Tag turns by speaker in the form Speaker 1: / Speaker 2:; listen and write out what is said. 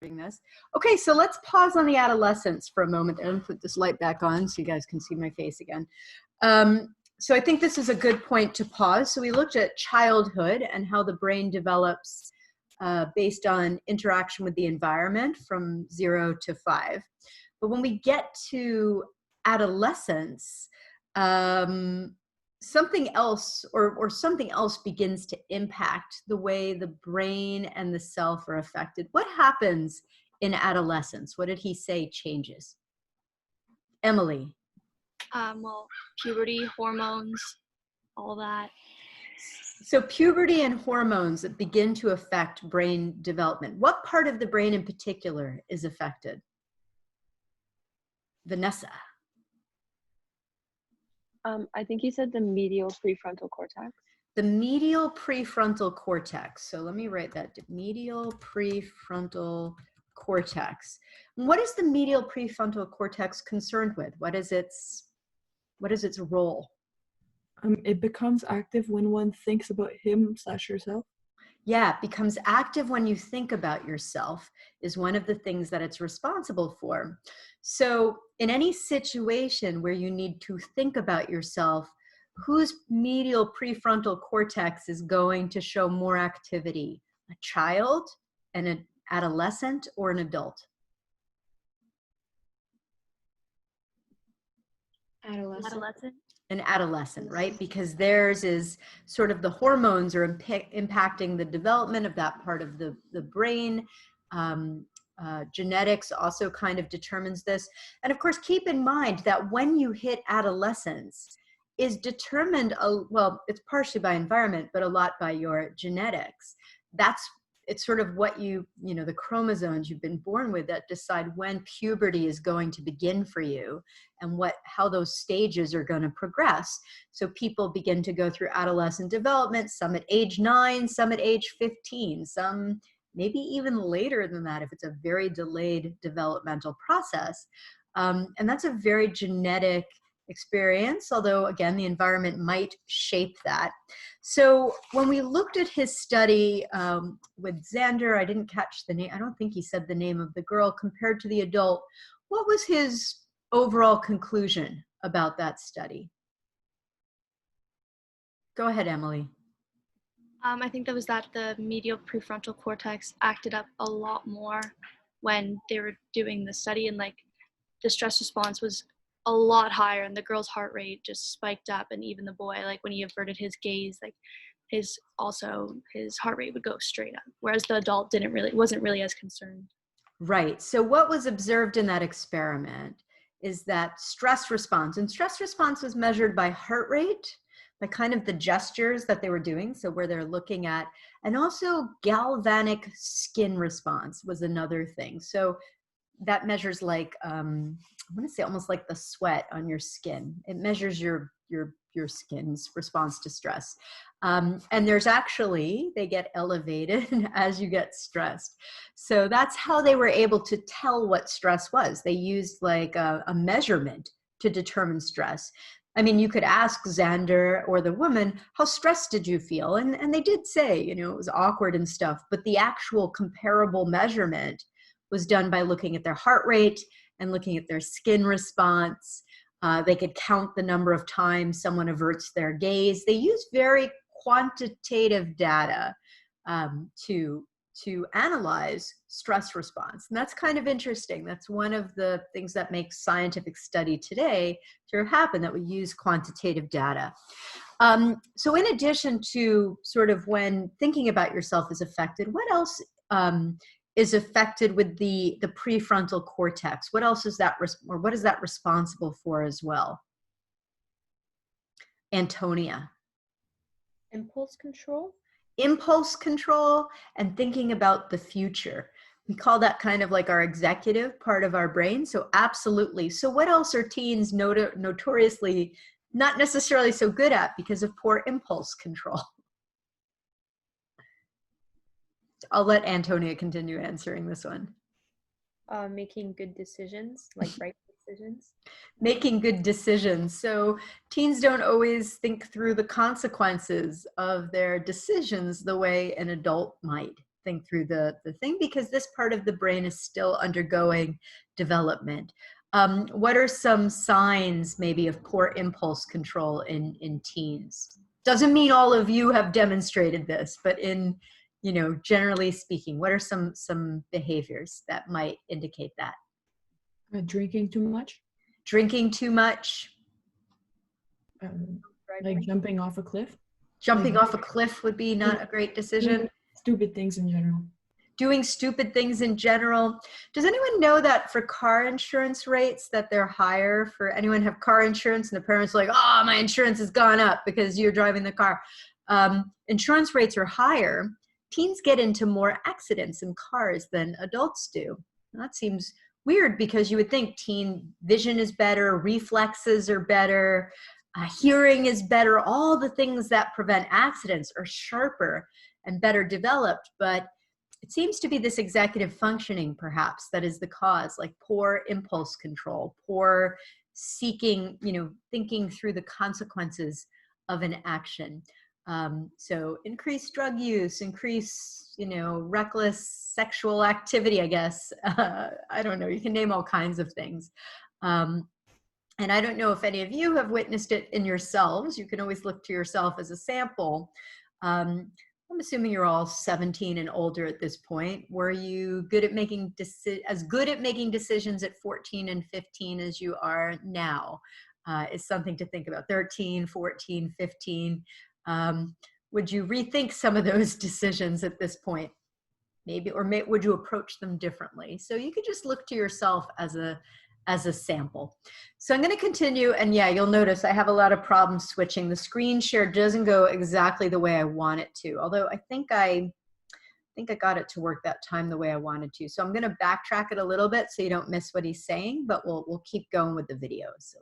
Speaker 1: this. Okay, so let's pause on the adolescence for a moment and put this light back on so you guys can see my face again. So I think this is a good point to pause. So we looked at childhood and how the brain develops based on interaction with the environment from 0 to 5. But when we get to adolescence, something else or something else begins to impact the way the brain and the self are affected. What happens in adolescence? What did he say changes? Emily.
Speaker 2: Well, puberty, hormones, all that.
Speaker 1: So puberty and hormones that begin to affect brain development. What part of the brain in particular is affected? Vanessa.
Speaker 3: I think you said the medial prefrontal cortex.
Speaker 1: The medial prefrontal cortex. So let me write that. Medial prefrontal cortex. What is the medial prefrontal cortex concerned with? What is its role?
Speaker 4: It becomes active when one thinks about him/herself.
Speaker 1: Yeah, it becomes active when you think about yourself is one of the things that it's responsible for. So in any situation where you need to think about yourself, whose medial prefrontal cortex is going to show more activity? A child, an adolescent, or an adult?
Speaker 2: Adolescent.
Speaker 1: An adolescent, right? Because theirs is sort of the hormones are impacting the development of that part of the brain. Genetics also kind of determines this. And of course, keep in mind that when you hit adolescence is determined, well, it's partially by environment, but a lot by your genetics. It's sort of what the chromosomes you've been born with that decide when puberty is going to begin for you and how those stages are going to progress. So people begin to go through adolescent development, some at age 9, some at age 15, some maybe even later than that if it's a very delayed developmental process. And that's a very genetic experience, although again, the environment might shape that. So when we looked at his study with Xander, I didn't catch the name, I don't think he said the name of the girl compared to the adult. What was his overall conclusion about that study? Go ahead, Emily.
Speaker 2: I think that was that the medial prefrontal cortex acted up a lot more when they were doing the study, and like the stress response was a lot higher, and the girl's heart rate just spiked up, and even the boy, like when he averted his gaze, like his heart rate would go straight up, whereas the adult wasn't really as concerned.
Speaker 1: Right. So what was observed in that experiment is that stress response, and stress response was measured by heart rate, by kind of the gestures that they were doing, so where they're looking at, and also galvanic skin response was another thing. So that measures like, I want to say almost like the sweat on your skin. It measures your skin's response to stress. And they get elevated as you get stressed. So that's how they were able to tell what stress was. They used like a measurement to determine stress. I mean, you could ask Xander or the woman, how stressed did you feel? And they did say, it was awkward and stuff, but the actual comparable measurement was done by looking at their heart rate and looking at their skin response. They could count the number of times someone averts their gaze. They use very quantitative data to analyze stress response. And that's kind of interesting. That's one of the things that makes scientific study today to happen, that we use quantitative data. So in addition to sort of when thinking about yourself is affected, what else is affected with the prefrontal cortex? What else is that, or what is that responsible for as well? Antonia.
Speaker 3: Impulse control.
Speaker 1: Impulse control and thinking about the future. We call that kind of like our executive part of our brain. So absolutely. So what else are teens notoriously not necessarily so good at because of poor impulse control? I'll let Antonia continue answering this one.
Speaker 3: Making good decisions, like right decisions.
Speaker 1: Making good decisions. So teens don't always think through the consequences of their decisions the way an adult might. think through the thing, because this part of the brain is still undergoing development. What are some signs maybe of poor impulse control in teens? Doesn't mean all of you have demonstrated this, but in, you know, generally speaking, what are some behaviors that might indicate that?
Speaker 4: Drinking too much,
Speaker 1: Drinking too much,
Speaker 4: like jumping off a cliff,
Speaker 1: jumping
Speaker 4: like
Speaker 1: off a cliff would be not a great decision.
Speaker 4: doing stupid things in general.
Speaker 1: Doing stupid things in general. Does anyone know that for car insurance rates that they're higher? For anyone have car insurance and the parents are like, oh, my insurance has gone up because you're driving the car. Insurance rates are higher. Teens get into more accidents in cars than adults do. And that seems weird because you would think teen vision is better, reflexes are better, hearing is better, all the things that prevent accidents are sharper and better developed, but it seems to be this executive functioning perhaps that is the cause, like poor impulse control, poor seeking, you know, thinking through the consequences of an action. So increased drug use, increased, you know, reckless sexual activity, I guess. I don't know, you can name all kinds of things. And I don't know if any of you have witnessed it in yourselves. You can always look to yourself as a sample. I'm assuming you're all 17 and older at this point. Were you good at making as good at making decisions at 14 and 15 as you are now? Is something to think about. 13, 14, 15. Would you rethink some of those decisions at this point? Maybe, or would you approach them differently? So you could just look to yourself as a sample. So I'm going to continue, and yeah, you'll notice I have a lot of problems switching. The screen share doesn't go exactly the way I want it to, although I think I got it to work that time the way I wanted to. So I'm going to backtrack it a little bit so you don't miss what he's saying, but we'll keep going with the video. So